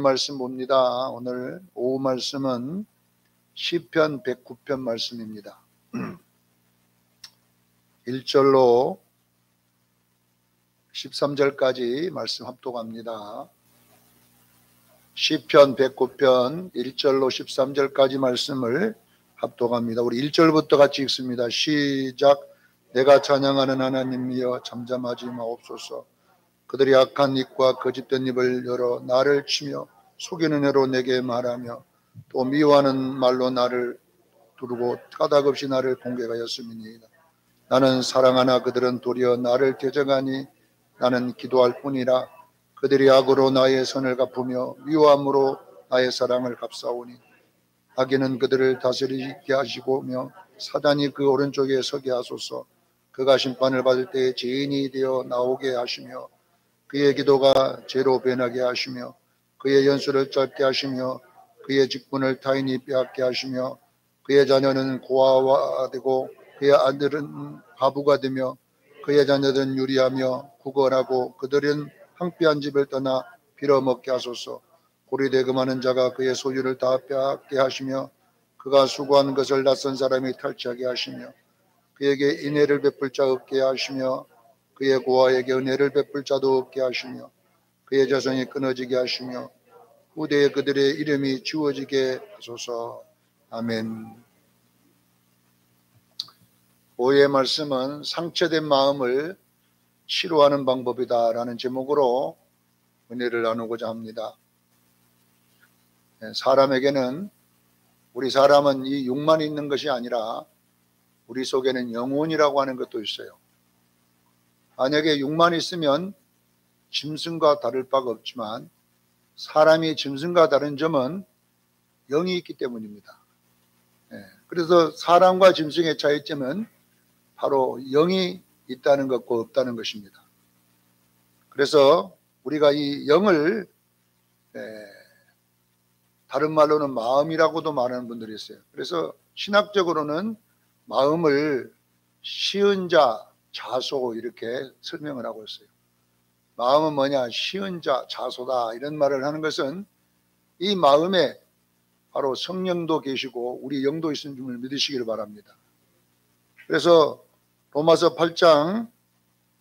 말씀 봅니다. 오늘 오후 말씀은 시편 109편 말씀입니다. 1절로 13절까지 말씀 합독합니다. 시편 109편 1절로 13절까지 말씀을 합독합니다. 우리 1절부터 같이 읽습니다. 시작. 내가 찬양하는 하나님이여 잠잠하지 마옵소서. 그들이 악한 입과 거짓된 입을 열어 나를 치며 속이는 애로 내게 말하며 또 미워하는 말로 나를 두르고 까닭없이 나를 공격하였음이니이다. 나는 사랑하나 그들은 도리어 나를 대적하니 나는 기도할 뿐이라. 그들이 악으로 나의 선을 갚으며 미워함으로 나의 사랑을 갚사오니 악인은 그들을 다스리게 하시고며 사단이 그 오른쪽에 서게 하소서. 그가 심판을 받을 때에 죄인이 되어 나오게 하시며 그의 기도가 죄로 변하게 하시며 그의 연수를 짧게 하시며 그의 직분을 타인이 빼앗게 하시며 그의 자녀는 고아가 되고 그의 아들은 과부가 되며 그의 자녀들은 유리하며 구걸하고 그들은 황폐한 집을 떠나 빌어먹게 하소서. 고리대금하는 자가 그의 소유를 다 빼앗게 하시며 그가 수고한 것을 낯선 사람이 탈취하게 하시며 그에게 인애를 베풀 자 없게 하시며 그의 고아에게 은혜를 베풀 자도 없게 하시며 그의 자손이 끊어지게 하시며 후대에 그들의 이름이 지워지게 하소서. 아멘. 오후의 말씀은 상처된 마음을 치료하는 방법이다 라는 제목으로 은혜를 나누고자 합니다. 사람에게는, 우리 사람은 이 육만 있는 것이 아니라 우리 속에는 영혼이라고 하는 것도 있어요. 만약에 육만 있으면 짐승과 다를 바가 없지만 사람이 짐승과 다른 점은 영이 있기 때문입니다. 그래서 사람과 짐승의 차이점은 바로 영이 있다는 것과 없다는 것입니다. 그래서 우리가 이 영을 다른 말로는 마음이라고도 말하는 분들이 있어요. 그래서 신학적으로는 마음을 시은 자, 자소 이렇게 설명을 하고 있어요. 마음은 뭐냐? 시은 자, 자소다 이런 말을 하는 것은 이 마음에 바로 성령도 계시고 우리 영도 있는 줄 믿으시기를 바랍니다. 그래서 로마서 8장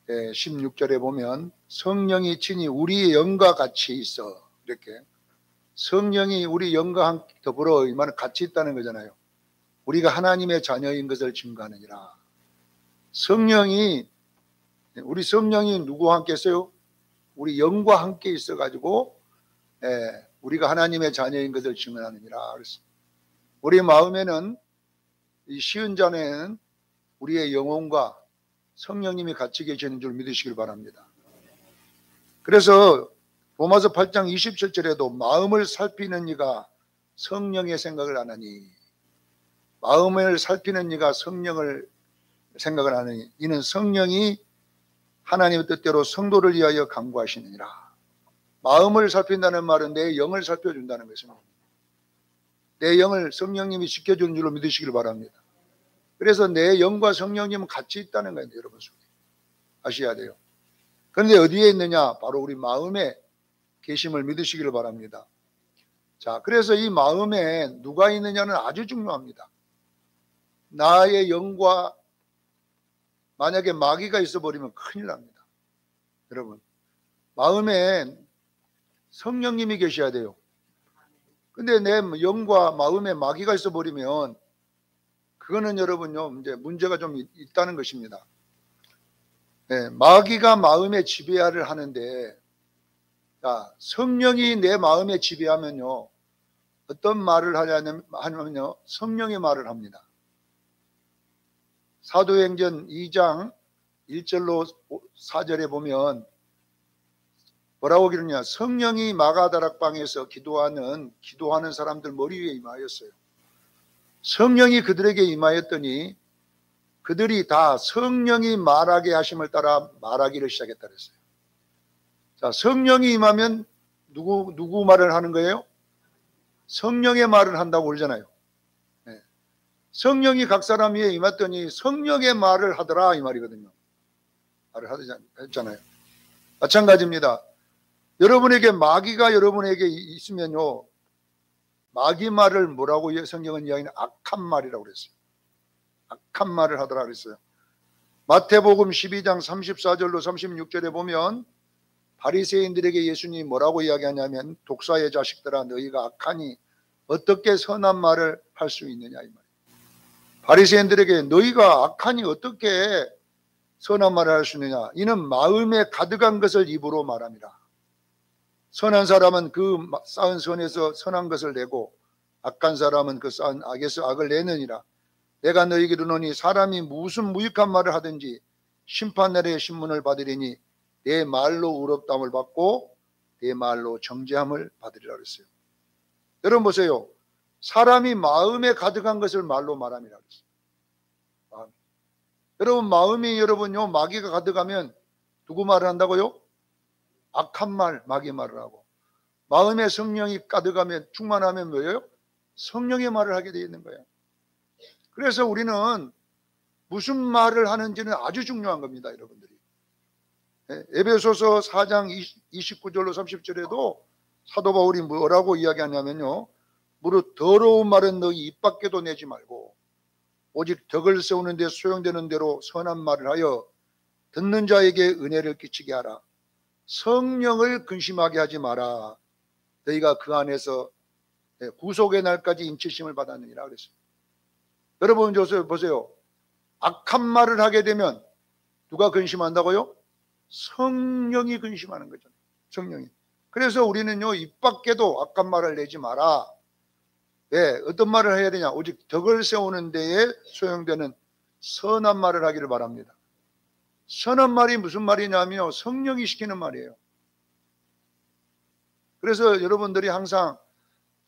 16절에 보면 성령이 친히 우리의 영과 같이 있어, 이렇게 성령이 우리 영과 함께 더불어 이 말은 같이 있다는 거잖아요. 우리가 하나님의 자녀인 것을 증거하느니라. 우리 성령이 누구와 함께 있어요? 우리 영과 함께 있어가지고 우리가 하나님의 자녀인 것을 증언하느니라. 우리 마음에는, 이 시은 자에는 우리의 영혼과 성령님이 같이 계시는 줄 믿으시길 바랍니다. 그래서 로마서 8장 27절에도 마음을 살피는 이가 성령의 생각을 안 하니, 마음을 살피는 이가 성령을 생각을 하느니 이는 성령이 하나님의 뜻대로 성도를 위하여 간구하시느니라. 마음을 살핀다는 말은 내 영을 살펴준다는 것입니다. 내 영을 성령님이 지켜주는 줄로 믿으시길 바랍니다. 그래서 내 영과 성령님은 같이 있다는 거예요. 여러분 속에 아셔야 돼요. 그런데 어디에 있느냐? 바로 우리 마음에 계심을 믿으시기를 바랍니다. 자, 그래서 이 마음에 누가 있느냐는 아주 중요합니다. 나의 영과 만약에 마귀가 있어버리면 큰일 납니다. 여러분, 마음에 성령님이 계셔야 돼요. 근데 내 영과 마음에 마귀가 있어버리면 그거는 여러분요, 이제 문제가 좀 있다는 것입니다. 마귀가 마음에 지배를 하는데, 자, 성령이 내 마음에 지배하면요, 어떤 말을 하냐면요, 성령의 말을 합니다. 사도행전 2장 1절로 4절에 보면 뭐라고 기르냐? 성령이 마가다락방에서 기도하는 사람들 머리 위에 임하였어요. 성령이 그들에게 임하였더니 그들이 다 성령이 말하게 하심을 따라 말하기를 시작했다 그랬어요. 자, 성령이 임하면 누구 말을 하는 거예요? 성령의 말을 한다고 그러잖아요. 성령이 각 사람 위에 임했더니 성령의 말을 하더라 이 말이거든요. 말을 하잖아요. 마찬가지입니다. 여러분에게 마귀가 여러분에게 있으면요, 마귀 말을 뭐라고 성경은 이야기는 악한 말이라고 그랬어요. 악한 말을 하더라 그랬어요. 마태복음 12장 34절로 36절에 보면 바리새인들에게 예수님이 뭐라고 이야기하냐면, 독사의 자식들아 너희가 악하니 어떻게 선한 말을 할 수 있느냐 이 말이에요. 바리새인들에게 너희가 악하니 어떻게 선한 말을 할 수 있느냐, 이는 마음에 가득한 것을 입으로 말함이라. 선한 사람은 그 쌓은 선에서 선한 것을 내고 악한 사람은 그 쌓은 악에서 악을 내느니라. 내가 너희에게 이르노니 사람이 무슨 무익한 말을 하든지 심판날에 신문을 받으리니 내 말로 의롭다함을 받고 내 말로 정죄함을 받으리라 그랬어요. 여러분 보세요. 사람이 마음에 가득한 것을 말로 말함이라 그랬어요. 마음. 여러분 마음이 여러분요 마귀가 가득하면 누구 말을 한다고요? 악한 말, 마귀 말을 하고, 마음에 성령이 가득하면 충만하면 뭐예요? 성령의 말을 하게 되어 있는 거예요. 그래서 우리는 무슨 말을 하는지는 아주 중요한 겁니다, 여러분들이. 에베소서 4장 29절로 30절에도 사도 바울이 뭐라고 이야기하냐면요, 무릇 더러운 말은 너희 입 밖에도 내지 말고 오직 덕을 세우는 데 소용되는 대로 선한 말을 하여 듣는 자에게 은혜를 끼치게 하라. 성령을 근심하게 하지 마라. 너희가 그 안에서 구속의 날까지 인치심을 받았느니라 그랬어요. 여러분 보세요. 악한 말을 하게 되면 누가 근심한다고요? 성령이 근심하는 거죠. 성령이. 그래서 우리는요, 입 밖에도 악한 말을 내지 마라. 왜? 어떤 말을 해야 되냐? 오직 덕을 세우는 데에 소용되는 선한 말을 하기를 바랍니다. 선한 말이 무슨 말이냐면요, 성령이 시키는 말이에요. 그래서 여러분들이 항상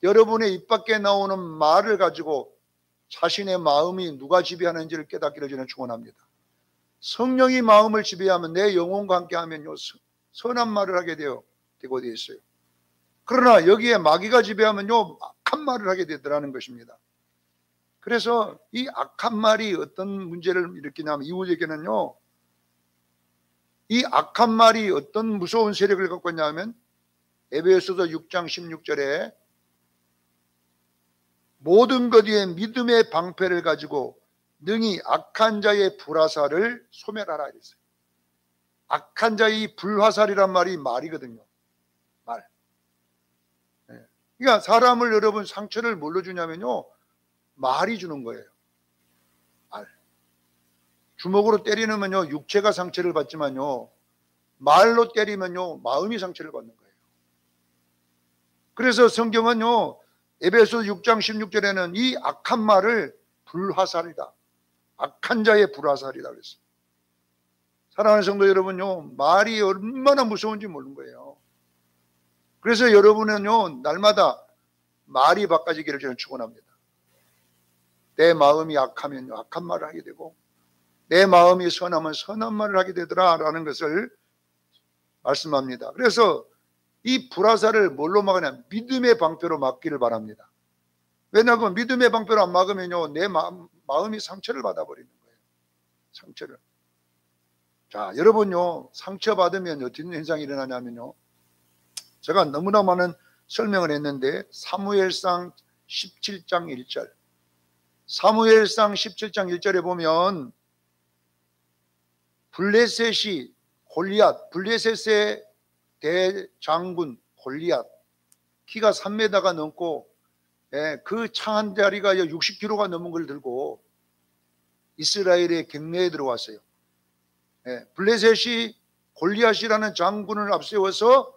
여러분의 입 밖에 나오는 말을 가지고 자신의 마음이 누가 지배하는지를 깨닫기를 저는 축원합니다. 성령이 마음을 지배하면 내 영혼과 함께 하면요, 선한 말을 하게 되고 되어 있어요. 그러나 여기에 마귀가 지배하면요, 악한 말을 하게 되더라는 것입니다. 그래서 이 악한 말이 어떤 문제를 일으키냐면, 이후에게는요, 이 악한 말이 어떤 무서운 세력을 갖고 있냐면, 에베소서 6장 16절에 모든 것 위에 믿음의 방패를 가지고 능히 악한 자의 불화살을 소멸하라 이랬어요. 악한 자의 불화살이란 말이 말이거든요. 말. 그러니까 사람을 여러분 상처를 뭘로 주냐면요, 말이 주는 거예요. 말. 주먹으로 때리면요 육체가 상처를 받지만요, 말로 때리면요 마음이 상처를 받는 거예요. 그래서 성경은요, 에베소 6장 16절에는 이 악한 말을 불화살이다, 악한 자의 불화살이다 그랬어요. 사랑하는 성도 여러분요, 말이 얼마나 무서운지 모르는 거예요. 그래서 여러분은요, 날마다 말이 바꿔지기를 저는 축원합니다. 내 마음이 악하면요, 악한 말을 하게 되고, 내 마음이 선하면 선한 말을 하게 되더라라는 것을 말씀합니다. 그래서 이 불화살을 뭘로 막으냐? 믿음의 방패로 막기를 바랍니다. 왜냐하면 믿음의 방패로 안 막으면요, 내 마음이 상처를 받아버리는 거예요. 상처를. 자, 여러분요, 상처받으면 어떤 현상이 일어나냐면요, 제가 너무나 많은 설명을 했는데, 사무엘상 17장 1절, 사무엘상 17장 1절에 보면 블레셋이 골리앗, 블레셋의 대장군 골리앗, 키가 3m가 넘고 그 창 한 자리가 60kg가 넘은 걸 들고 이스라엘의 경내에 들어왔어요. 블레셋이 골리앗이라는 장군을 앞세워서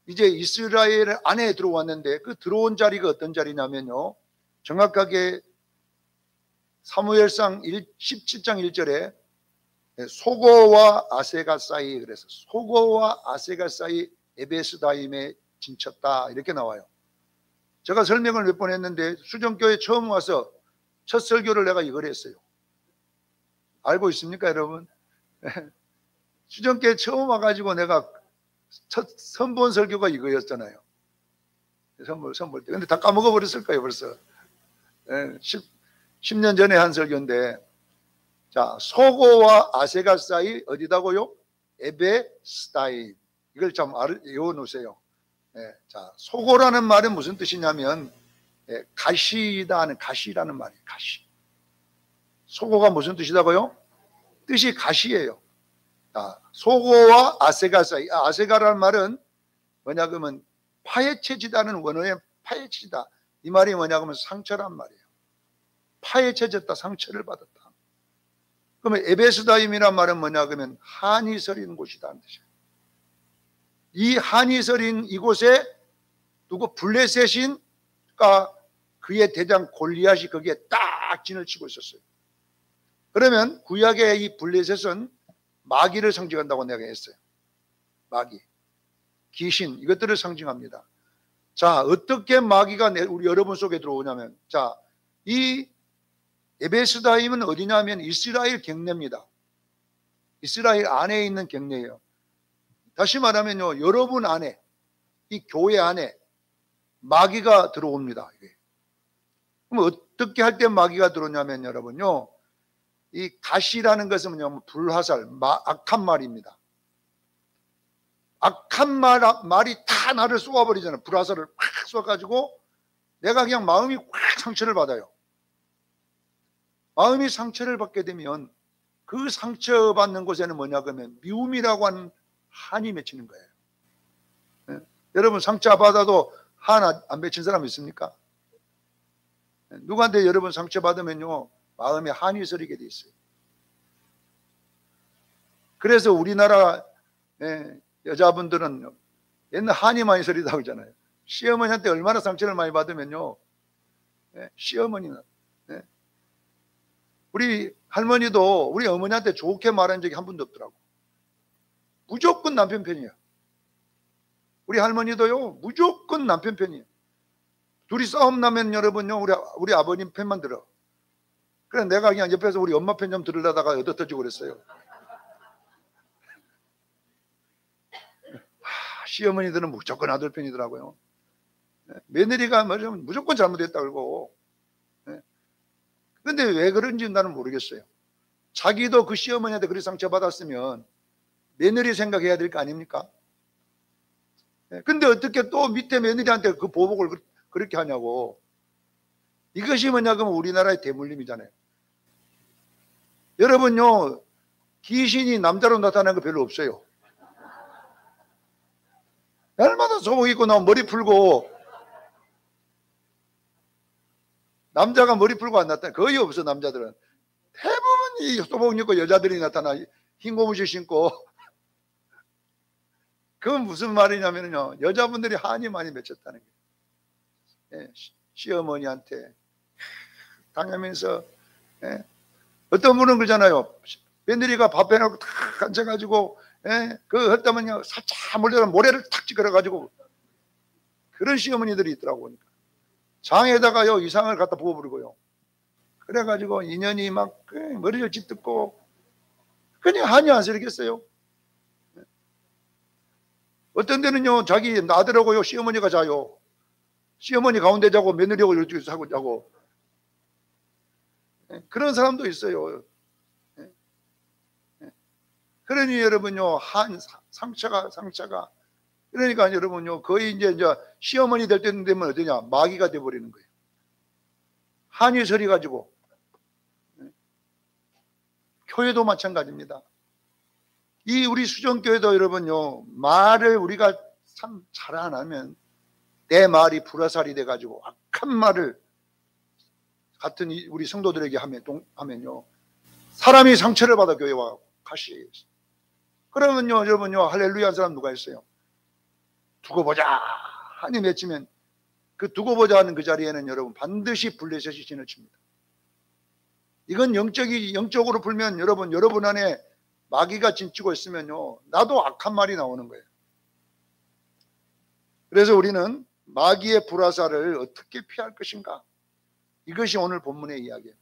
이제 이스라엘 안에 들어왔는데, 그 들어온 자리가 어떤 자리냐면요, 정확하게 사무엘상 17장 1절에 소고와 아세가 사이, 그래서 소고와 아세가 사이 에베스다임에 진쳤다 이렇게 나와요. 제가 설명을 몇 번 했는데, 수정교회 처음 와서 첫 설교를 내가 이걸 했어요. 알고 있습니까 여러분? 수정교회 처음 와가지고 내가 첫 선본 설교가 이거였잖아요. 선볼 때. 근데 다 까먹어버렸을 거예요 벌써. 10년 전에 한 설교인데, 자, 소고와 아세가 사이 어디다고요? 에베스다임. 이걸 좀 외워 놓으세요. 자, 소고라는 말은 무슨 뜻이냐면 가시라는 말이에요. 가시. 소고가 무슨 뜻이라고요? 뜻이 가시예요. 자, 소고와 아세가 사이. 아세가라는 말은 뭐냐 그러면 파헤쳐지다는 원어의 파헤치다. 이 말이 뭐냐 그러면 상처란 말이에요. 파헤쳐졌다, 상처를 받았다. 그러면 에베스다임이란 말은 뭐냐 그러면 한이 서린 곳이다는 뜻이에요. 이 한이 서린 이곳에 누구 블레셋인가 그의 대장 골리앗이 거기에 딱 진을 치고 있었어요. 그러면 구약의 이 블레셋은 마귀를 상징한다고 내가 했어요. 마귀, 귀신, 이것들을 상징합니다. 자, 어떻게 마귀가 우리 여러분 속에 들어오냐면, 자, 이 에베스다임은 어디냐면 이스라엘 경내입니다. 이스라엘 안에 있는 경내예요. 다시 말하면요, 여러분 안에, 이 교회 안에 마귀가 들어옵니다. 그럼 어떻게 할 때 마귀가 들어오냐면 여러분요, 이 가시라는 것은 뭐냐면 불화살, 악한 말입니다. 악한 말이 다 나를 쏘아버리잖아요. 불화살을 팍 쏘아가지고 내가 그냥 마음이 확 상처를 받아요. 마음이 상처를 받게 되면 그 상처받는 곳에는 뭐냐 그러면 미움이라고 하는 한이 맺히는 거예요. 네? 여러분 상처 받아도 한 안 맺힌 사람 있습니까? 네? 누구한테 여러분 상처 받으면요 마음에 한이 서리게 돼 있어요. 그래서 우리나라 여자분들은 옛날 한이 많이 서리다고 하잖아요. 시어머니한테 얼마나 상처를 많이 받으면요 시어머니는 우리 할머니도 우리 어머니한테 좋게 말한 적이 한 번도 없더라고. 무조건 남편 편이에요. 우리 할머니도요 무조건 남편 편이에요. 둘이 싸움 나면 여러분요 우리 아버님 편만 들어. 그래 내가 그냥 옆에서 우리 엄마 편 좀 들으려다가 얻어터지고 그랬어요. 시어머니들은 무조건 아들 편이더라고요. 며느리가 말하면 무조건 잘못했다 그러고. 그런데 왜 그런지 나는 모르겠어요. 자기도 그 시어머니한테 그렇게 상처받았으면 며느리 생각해야 될 거 아닙니까? 근데 어떻게 또 밑에 며느리한테 그 보복을 그렇게 하냐고. 이것이 뭐냐 그러면 우리나라의 대물림이잖아요. 여러분요 귀신이 남자로 나타나는 거 별로 없어요. 날마다 소복 입고 나면 머리 풀고 남자가 머리 풀고 안 나타나 거의 없어. 남자들은 대부분 이 소복 입고 여자들이 나타나 흰 고무줄 신고. 그건 무슨 말이냐면요 여자분들이 한이 많이 맺혔다는 거예요. 시어머니한테 당하면서 어떤 분은 그러잖아요. 며느리가 밥 해놓고 탁 앉아가지고 그거 했다면요 살짝 몰래 모래를 탁 찌그러가지고 그런 시어머니들이 있더라고. 보니까 장에다가요 이상을 갖다 부어버리고요. 그래가지고 인연이 막 머리를 찢고 그냥 한이 안 서리겠어요. 어떤 데는요 자기 아들하고요 시어머니가 자요. 시어머니 가운데 자고 며느리하고 이쪽에서 자고 그런 사람도 있어요. 그러니 여러분요 한 상처가 그러니까 여러분요 거의 이제 시어머니 될 때 되면 어떠냐 마귀가 돼버리는 거예요. 한이 서리 가지고. 교회도 마찬가지입니다. 이 우리 수정교회도 여러분요 말을 우리가 참 잘 안 하면 내 말이 불화살이 돼 가지고 악한 말을 같은 우리 성도들에게 하면요 사람이 상처를 받아 교회 와 가시. 그러면요 여러분요 할렐루야 한 사람 누가 있어요? 두고 보자 한이 맺히면 그 두고 보자 하는 그 자리에는 여러분 반드시 블레셋이 진을 칩니다. 이건 영적으로 풀면 여러분 안에 마귀가 진치고 있으면요 나도 악한 말이 나오는 거예요. 그래서 우리는 마귀의 불화살을 어떻게 피할 것인가, 이것이 오늘 본문의 이야기예요.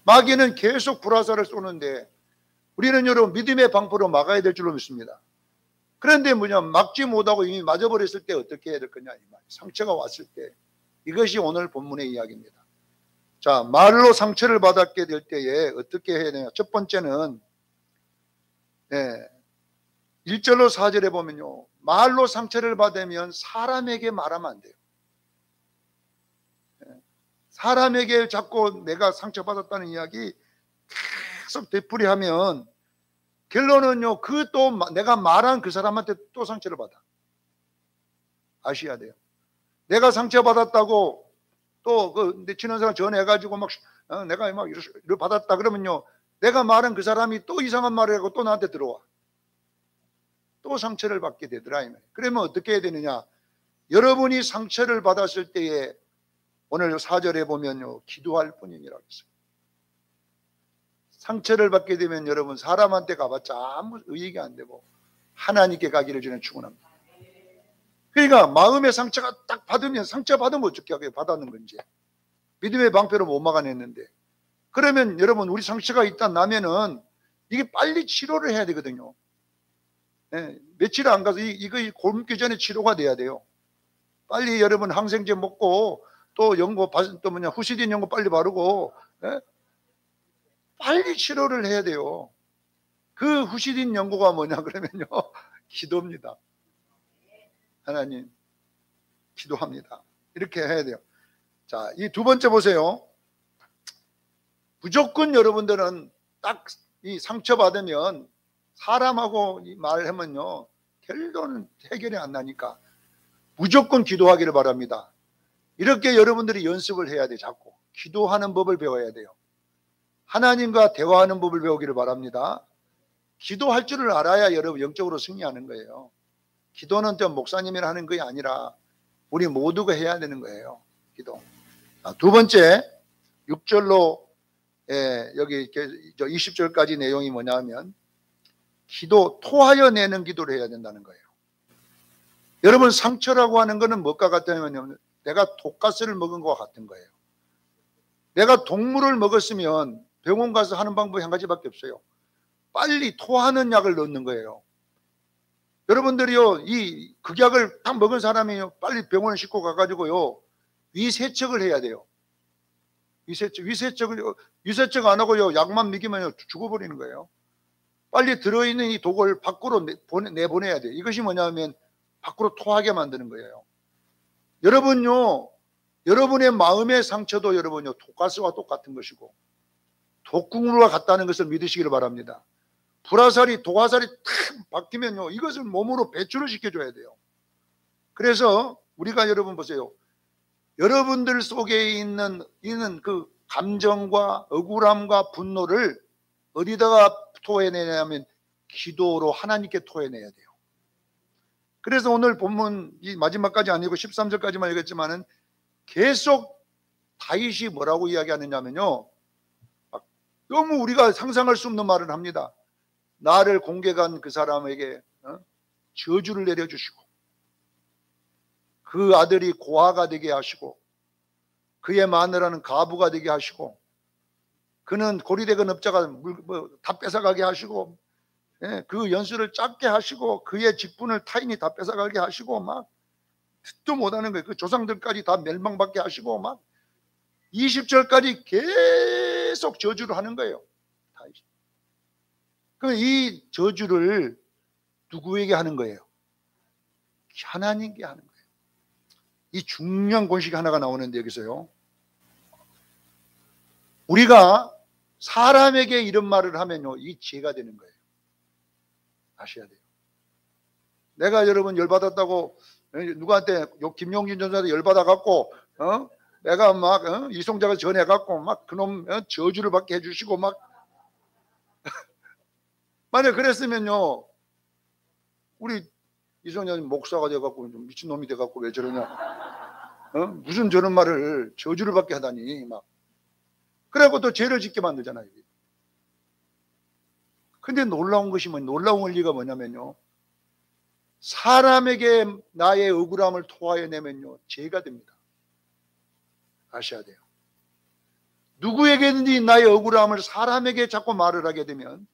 마귀는 계속 불화살을 쏘는데 우리는 여러분 믿음의 방패로 막아야 될 줄로 믿습니다. 그런데 막지 못하고 이미 맞아버렸을 때 어떻게 해야 될 거냐, 이 말. 상처가 왔을 때. 이것이 오늘 본문의 이야기입니다. 자, 말로 상처를 받게 될 때에 어떻게 해야 되냐. 첫 번째는 1절로 4절에 보면요 말로 상처를 받으면 사람에게 말하면 안 돼요. 사람에게 자꾸 내가 상처받았다는 이야기 계속 되풀이하면 결론은요, 그 또 내가 말한 그 사람한테 또 상처를 받아. 아셔야 돼요. 내가 상처받았다고 또 내 친한 사람 전해가지고 막 내가 막 이걸 받았다 그러면요, 내가 말한 그 사람이 또 이상한 말을 하고 또 나한테 들어와. 또 상처를 받게 되더라. 그러면 어떻게 해야 되느냐? 여러분이 상처를 받았을 때에 오늘 4절에 보면요, 기도할 뿐이니라고 했어요. 상처를 받게 되면 여러분 사람한테 가봤자 아무 의익이 안 되고 하나님께 가기를 저는 축원합니다. 그러니까 마음의 상처가 딱 받으면 상처 받으면 어떻게 하게 받았는 건지 믿음의 방패로 못 막아냈는데, 그러면 여러분 우리 상처가 있다 나면은 이게 빨리 치료를 해야 되거든요. 네, 며칠 안 가서 이거 굶기 전에 치료가 돼야 돼요. 빨리 여러분 항생제 먹고 또 연고 또 후시딘 연고 빨리 바르고 빨리 치료를 해야 돼요. 그 후시딘 연고가 뭐냐 그러면요, 기도입니다. 하나님 기도합니다. 이렇게 해야 돼요. 자, 이 두 번째 보세요. 무조건 여러분들은 딱 이 상처받으면 사람하고 말하면요, 결론은 해결이 안 나니까 무조건 기도하기를 바랍니다. 이렇게 여러분들이 연습을 해야 돼요. 자꾸 기도하는 법을 배워야 돼요. 하나님과 대화하는 법을 배우기를 바랍니다. 기도할 줄을 알아야 여러분 영적으로 승리하는 거예요. 기도는 좀 목사님이나 하는 것이 아니라 우리 모두가 해야 되는 거예요. 기도. 두 번째 6절로 여기 20절까지 내용이 뭐냐면 기도, 토하여 내는 기도를 해야 된다는 거예요. 여러분 상처라고 하는 것은 뭐가 같냐면 내가 독가스를 먹은 것과 같은 거예요. 내가 독물을 먹었으면 병원 가서 하는 방법이 한 가지밖에 없어요. 빨리 토하는 약을 넣는 거예요. 여러분들이요, 이 극약을 딱 먹은 사람이 빨리 병원에 싣고 가가지고요, 위세척을 해야 돼요. 위세척 안 하고요, 약만 먹이면 죽어버리는 거예요. 빨리 들어있는 이 독을 밖으로 내보내야 돼요. 이것이 뭐냐면 밖으로 토하게 만드는 거예요. 여러분요, 여러분의 마음의 상처도 여러분요, 독가스와 똑같은 것이고 독궁으로 같다는 것을 믿으시기를 바랍니다. 불화살이 독화살이 탁 박히면요, 이것을 몸으로 배출을 시켜줘야 돼요. 그래서 우리가 여러분 보세요. 여러분들 속에 있는 그 감정과 억울함과 분노를 어디다가 토해내냐면 기도로 하나님께 토해내야 돼요. 그래서 오늘 본문 이 마지막까지 아니고 13절까지만 읽었지만은 계속 다윗이 뭐라고 이야기하느냐면요, 너무 우리가 상상할 수 없는 말을 합니다. 나를 공격한 그 사람에게 저주를 내려주시고 그 아들이 고아가 되게 하시고 그의 마누라는 가부가 되게 하시고 그는 고리대건 업자가 다 뺏어가게 하시고 그 연수를 작게 하시고 그의 직분을 타인이 다 뺏어가게 하시고 막 듣도 못하는 거예요. 그 조상들까지 다 멸망받게 하시고 막 20절까지 계속 저주를 하는 거예요. 그럼 이 저주를 누구에게 하는 거예요? 하나님께 하는 거예요. 이 중요한 공식이 하나가 나오는데 여기서요, 우리가 사람에게 이런 말을 하면요, 이 죄가 되는 거예요. 아셔야 돼요. 내가 여러분 열받았다고 누구한테 김용진 전사한테 열받아갖고 내가 막 이송자가 전해갖고 막 그놈 저주를 받게 해주시고 막 만약 그랬으면요, 우리 이송자님 목사가 돼갖고 미친놈이 돼갖고 왜 저러냐, 무슨 저런 말을 저주를 받게 하다니 막 그래갖고 또 죄를 짓게 만들잖아요. 근데 놀라운 것이 놀라운 원리가 뭐냐면요, 사람에게 나의 억울함을 토하여 내면요, 죄가 됩니다. 아셔야 돼요. 누구에게든지 나의 억울함을 사람에게 자꾸 말을 하게 되면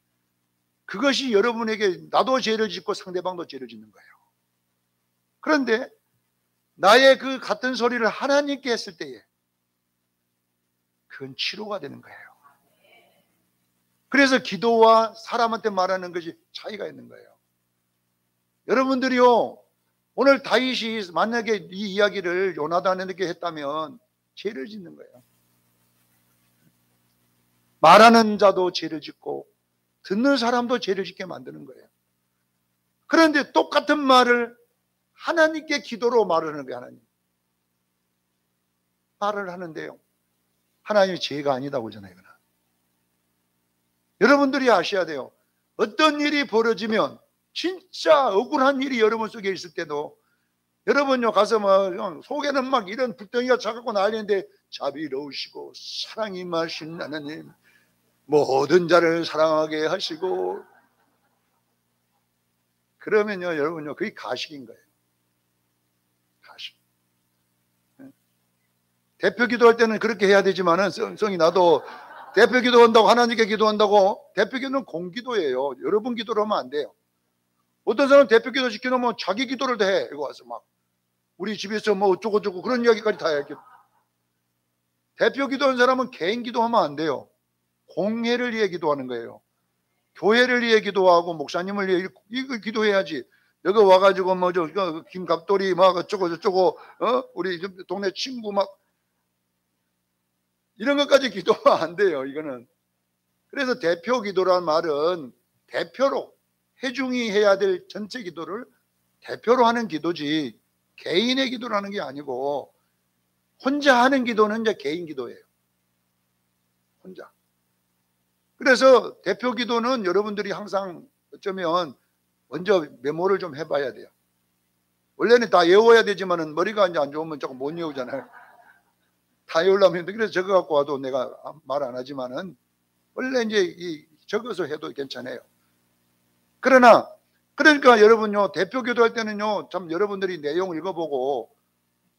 그것이 여러분에게 나도 죄를 짓고 상대방도 죄를 짓는 거예요. 그런데 나의 그 같은 소리를 하나님께 했을 때에 그건 치료가 되는 거예요. 그래서 기도와 사람한테 말하는 것이 차이가 있는 거예요. 여러분들이요, 오늘 다윗이 만약에 이 이야기를 요나단에게 했다면 죄를 짓는 거예요. 말하는 자도 죄를 짓고 듣는 사람도 죄를 짓게 만드는 거예요. 그런데 똑같은 말을 하나님께 기도로 말을 하는 거예요. 하나님 말을 하는데요, 하나님이 죄가 아니다고 하잖아요. 여러분들이 아셔야 돼요. 어떤 일이 벌어지면, 진짜 억울한 일이 여러분 속에 있을 때도, 여러분요 가서 뭐 속에는 막 이런 불덩이가 차갖고 난리인데 자비로우시고 사랑이 많으신 하나님, 모든 자를 사랑하게 하시고, 그러면요 여러분요 그게 가식인 거예요. 가식. 대표 기도할 때는 그렇게 해야 되지만은, 성이 나도 대표 기도한다고, 하나님께 기도한다고, 대표 기도는 공기도예요. 여러분 기도를 하면 안 돼요. 어떤 사람은 대표 기도 시켜놓으면 자기 기도를 다 해. 이거 와서 막 우리 집에서 뭐 어쩌고저쩌고 그런 이야기까지 다 해. 대표 기도하는 사람은 개인 기도하면 안 돼요. 공회를 위해 기도하는 거예요. 교회를 위해 기도하고 목사님을 위해 이거 기도해야지. 여기 와가지고 뭐 저 김갑돌이 막 어쩌고 저쩌고 우리 동네 친구 막 이런 것까지 기도하면 안 돼요. 이거는. 그래서 대표 기도라는 말은 대표로, 회중이 해야 될 전체 기도를 대표로 하는 기도지, 개인의 기도라는 게 아니고, 혼자 하는 기도는 이제 개인 기도예요. 혼자. 그래서 대표 기도는 여러분들이 항상 어쩌면 먼저 메모를 좀 해봐야 돼요. 원래는 다 외워야 되지만은 머리가 이제 안 좋으면 조금 못 외우잖아요. 다 외우려면 힘든데, 그래서 적어 갖고 와도 내가 말 안 하지만은 원래 이제 적어서 해도 괜찮아요. 그러니까 여러분요, 대표 기도할 때는요, 참 여러분들이 내용 읽어보고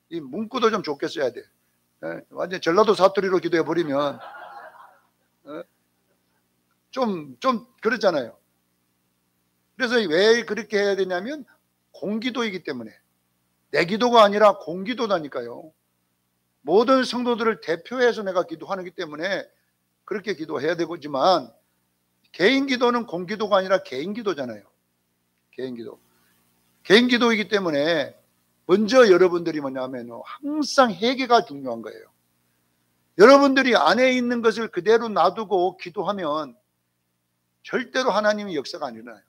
이 문구도 좀 좋게 써야 돼. 완전 전라도 사투리로 기도해 버리면 좀 그렇잖아요. 그래서 왜 그렇게 해야 되냐면, 공기도이기 때문에. 내 기도가 아니라 공기도다니까요. 모든 성도들을 대표해서 내가 기도하기 때문에 그렇게 기도해야 되지만, 개인 기도는 공기도가 아니라 개인 기도잖아요. 개인 기도. 개인 기도이기 때문에 먼저 여러분들이 뭐냐면요, 항상 회개가 중요한 거예요. 여러분들이 안에 있는 것을 그대로 놔두고 기도하면 절대로 하나님의 역사가 안 일어나요.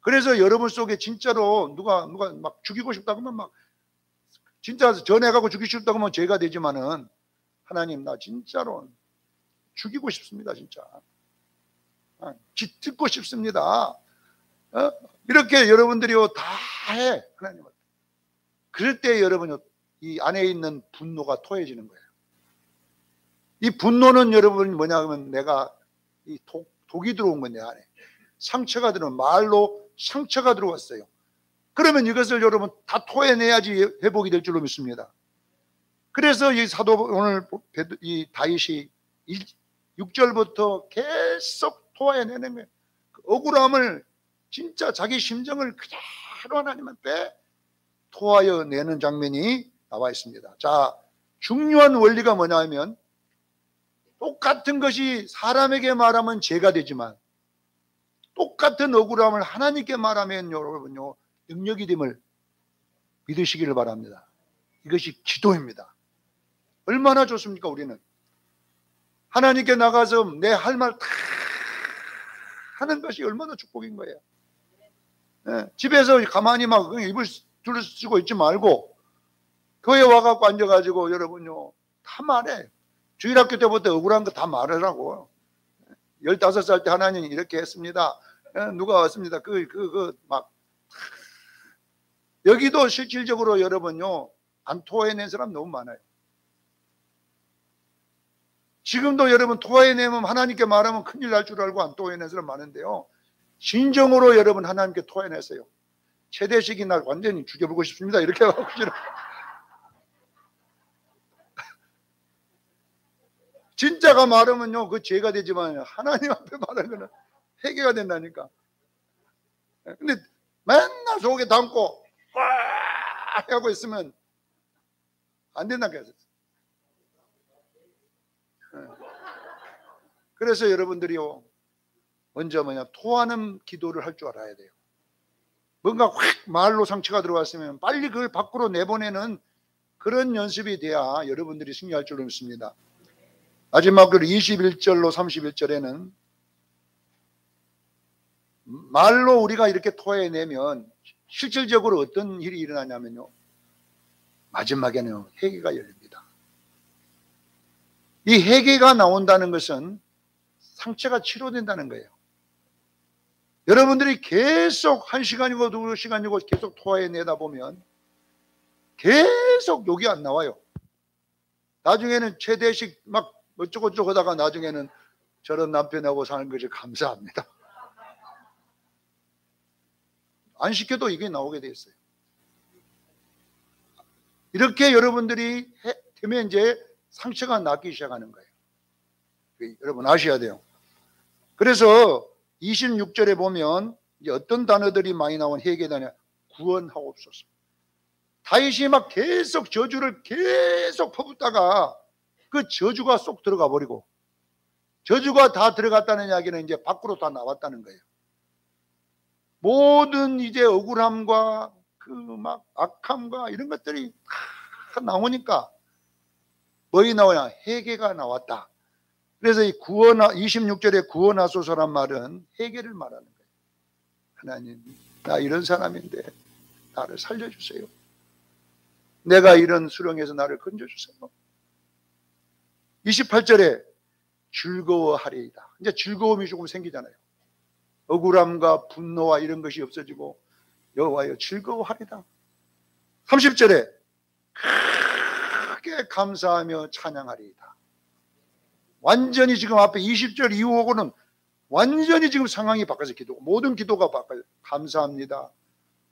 그래서 여러분 속에 진짜로 누가 막 죽이고 싶다고 하면 막 진짜 전해가고 죽이고 싶다고 하면 죄가 되지만은, 하나님 나 진짜로 죽이고 싶습니다. 진짜 짓듣고 싶습니다. 이렇게 여러분들이요 다 해. 하나님. 그럴 때 여러분 이 안에 있는 분노가 토해지는 거예요. 이 분노는 여러분 뭐냐면, 내가 이 독이 들어온 건데, 안에 상처가 들어온, 말로 상처가 들어왔어요. 그러면 이것을 여러분 다 토해내야지 회복이 될 줄로 믿습니다. 그래서 이 사도, 오늘 이 다윗이 6절부터 계속 토해내는 거예요. 그 억울함을, 진짜 자기 심정을 그대로 하나님한테 토하여 내는 장면이 나와 있습니다. 자, 중요한 원리가 뭐냐면, 똑같은 것이 사람에게 말하면 죄가 되지만, 똑같은 억울함을 하나님께 말하면 여러분요 능력이 됨을 믿으시기를 바랍니다. 이것이 기도입니다. 얼마나 좋습니까? 우리는 하나님께 나가서 내 할 말 다 하는 것이 얼마나 축복인 거예요. 집에서 가만히 막 입을 둘러쓰고 있지 말고, 교회 와갖고 앉아가지고 여러분요 다 말해. 주일학교 때부터 억울한 거 다 말하라고. 15살 때 하나님 이렇게 했습니다. 누가 왔습니다. 막 여기도 실질적으로 여러분요 안 토해낸 사람 너무 많아요. 지금도 여러분 토해내면, 하나님께 말하면 큰일 날 줄 알고 안 토해낸 사람 많은데요, 진정으로 여러분 하나님께 토해내세요. 최대식이 날 완전히 죽여보고 싶습니다. 이렇게 하고 진짜가 말하면요 그 죄가 되지만, 하나님 앞에 말하는 거는 회개가 된다니까. 근데 맨날 속에 담고 와 하고 있으면 안 된다고 했어요. 그래서 여러분들이요 먼저 토하는 기도를 할 줄 알아야 돼요. 뭔가 확 말로 상처가 들어왔으면 빨리 그걸 밖으로 내보내는 그런 연습이 돼야 여러분들이 승리할 줄로 믿습니다. 마지막으로 21절로 31절에는 말로 우리가 이렇게 토해내면 실질적으로 어떤 일이 일어나냐면요, 마지막에는 회개가 열립니다. 이 회개가 나온다는 것은 상처가 치료된다는 거예요. 여러분들이 계속 1시간이고 2시간이고 계속 토해내다 보면 계속 욕이 안 나와요. 나중에는 최대식 막 어쩌고저쩌고 하다가 나중에는 저런 남편하고 사는 것이 감사합니다. 안 시켜도 이게 나오게 돼 있어요. 이렇게 여러분들이 되면 이제 상처가 낫기 시작하는 거예요. 여러분 아셔야 돼요. 그래서 26절에 보면 이제 어떤 단어들이 많이 나온 회개단이야. 구원하옵소서. 다윗이 막 계속 저주를 계속 퍼붓다가 그 저주가 쏙 들어가 버리고, 저주가 다 들어갔다는 이야기는 이제 밖으로 다 나왔다는 거예요. 모든 이제 억울함과 그 막 악함과 이런 것들이 다 나오니까 뭐이 나오냐? 회개가 나왔다. 그래서 이 26절에 구원하소서란 말은 회개를 말하는 거예요. 하나님, 나 이런 사람인데 나를 살려주세요. 내가 이런 수렁에서 나를 건져주세요. 28절에 즐거워하리이다. 이제 즐거움이 조금 생기잖아요. 억울함과 분노와 이런 것이 없어지고 여호와여 즐거워하리다. 30절에 크게 감사하며 찬양하리이다. 완전히 지금 앞에 20절 이후하고는 완전히 지금 상황이 바뀌어서 기도고, 모든 기도가 바뀌어요. 감사합니다,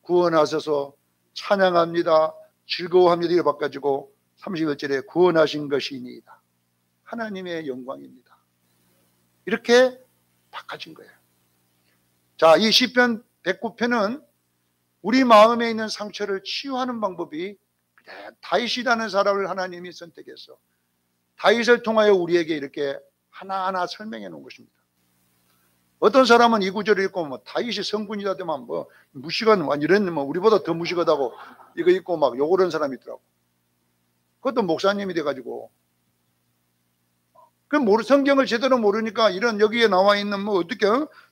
구원하셔서 찬양합니다, 즐거워합니다. 이렇게 바꿔지고 31절에 구원하신 것이니이다. 하나님의 영광입니다. 이렇게 바꿔진 거예요. 자, 이 시편 109편은 우리 마음에 있는 상처를 치유하는 방법이 다윗이라는 사람을 하나님이 선택해서 다윗을 통하여 우리에게 이렇게 하나하나 설명해 놓은 것입니다. 어떤 사람은 이 구절을 읽고 뭐 다윗이 성군이다 되면 뭐 무식한 이런 뭐 우리보다 더 무식하다고 이거 읽고 막 욕을 하는 사람이 있더라고. 그것도 목사님이 돼가지고 그 성경을 제대로 모르니까 이런 여기에 나와 있는 뭐 어떻게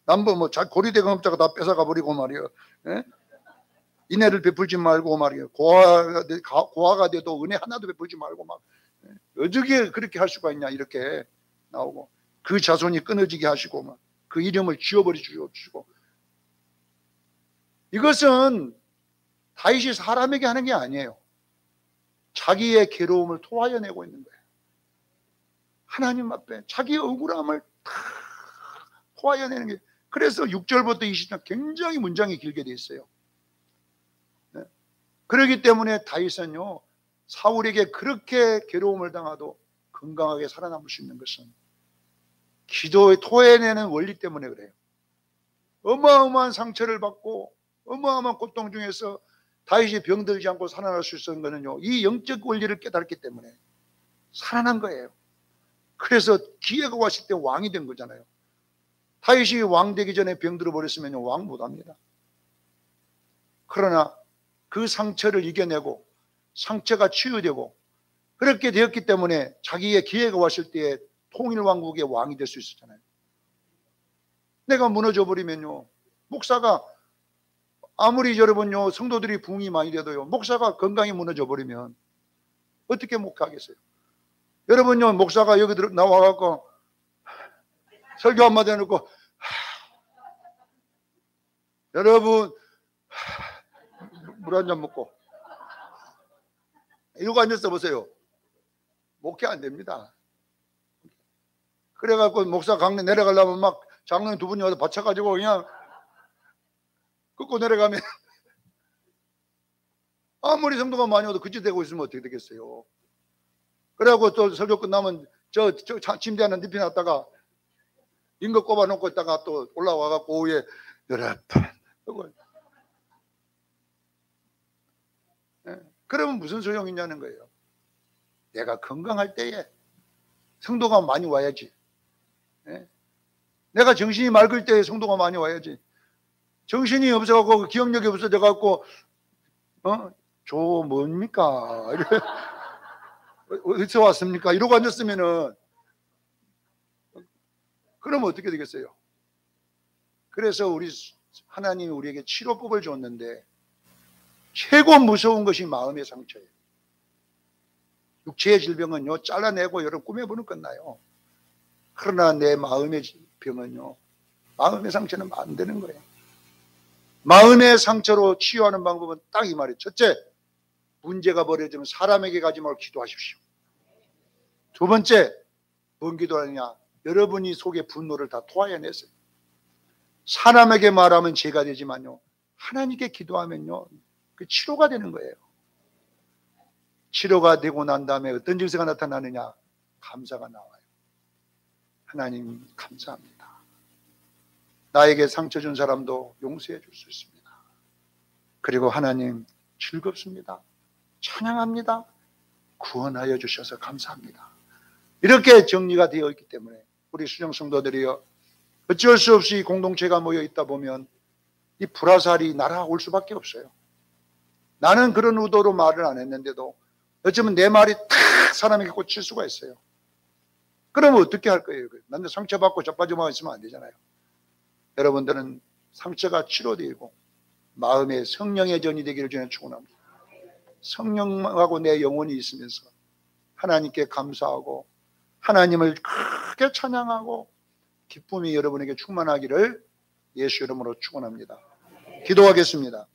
남부 뭐 고리대금업자가 다 뺏어가 버리고 말이요. 예? 인애를 베풀지 말고 말이요. 고아가 돼도 은혜 하나도 베풀지 말고 막 어떻게 그렇게 할 수가 있냐 이렇게 나오고, 그 자손이 끊어지게 하시고 막 그 이름을 지워버리 주시고. 이것은 다윗이 사람에게 하는 게 아니에요. 자기의 괴로움을 토하여내고 있는 거예요. 하나님 앞에 자기의 억울함을 다 토하여내는 게. 그래서 6절부터 20절 굉장히 문장이 길게 돼 있어요. 네. 그렇기 때문에 다윗은요, 사울에게 그렇게 괴로움을 당하도 건강하게 살아남을 수 있는 것은 기도에 토해내는 원리 때문에 그래요. 어마어마한 상처를 받고 어마어마한 고통 중에서 다윗이 병들지 않고 살아날 수 있었던 것은요, 이 영적 원리를 깨달았기 때문에 살아난 거예요. 그래서 기회가 왔을 때 왕이 된 거잖아요. 다윗이 왕 되기 전에 병들어 버렸으면 왕 못합니다. 그러나 그 상처를 이겨내고 상처가 치유되고 그렇게 되었기 때문에 자기의 기회가 왔을 때에 통일왕국의 왕이 될 수 있었잖아요. 내가 무너져 버리면요, 목사가 아무리 여러분요 성도들이 부흥이 많이 돼도요, 목사가 건강이 무너져 버리면 어떻게 목회하겠어요? 여러분요, 목사가 여기 나와갖고 설교 한마디 해놓고 여러분 물 한 잔 먹고 이러고 앉아서 보세요. 목회 안 됩니다. 그래갖고 목사 강릉 내려가려면 막 장로님 두 분이 와서 받쳐가지고 그냥 끄고 내려가면 아무리 성도가 많이 와도 그짓 되고 있으면 어떻게 되겠어요? 그래갖고 또 설교 끝나면 저 침대 하나 눕혀놨다가 인거 꼽아놓고 있다가 또 올라와갖고 오후에 여러분 그러면 무슨 소용이 있냐는 거예요. 내가 건강할 때에 성도가 많이 와야지. 내가 정신이 맑을 때에 성도가 많이 와야지. 정신이 없어갖고 기억력이 없어져갖고 저 뭡니까? 어디서 왔습니까? 이러고 앉았으면은 그러면 어떻게 되겠어요? 그래서 하나님이 우리에게 치료법을 줬는데 최고 무서운 것이 마음의 상처예요. 육체의 질병은요, 잘라내고 여러분 꾸며보면 끝나요. 그러나 내 마음의 병은요, 마음의 상처는 안 되는 거예요. 마음의 상처로 치유하는 방법은 딱 이 말이에요. 첫째, 문제가 벌어지면 사람에게 가지 말고 기도하십시오. 두 번째, 뭔 기도하느냐? 여러분이 속에 분노를 다 토해내세요. 사람에게 말하면 죄가 되지만요, 하나님께 기도하면요, 그 치료가 되는 거예요. 치료가 되고 난 다음에 어떤 증세가 나타나느냐? 감사가 나와요. 하나님 감사합니다. 나에게 상처 준 사람도 용서해 줄 수 있습니다. 그리고 하나님 즐겁습니다. 찬양합니다. 구원하여 주셔서 감사합니다. 이렇게 정리가 되어 있기 때문에 우리 수정 성도들이여, 어쩔 수 없이 공동체가 모여 있다 보면 이 불화살이 날아올 수밖에 없어요. 나는 그런 의도로 말을 안 했는데도 어쩌면 내 말이 탁 사람에게 꽂힐 수가 있어요. 그러면 어떻게 할 거예요? 나는 상처받고 자빠져만 있으면 안 되잖아요. 여러분들은 상처가 치료되고 마음에 성령의 전이 되기를 주는 축원합니다. 성령하고 내 영혼이 있으면서 하나님께 감사하고 하나님을 크게 찬양하고 기쁨이 여러분에게 충만하기를 예수 이름으로 축원합니다. 기도하겠습니다.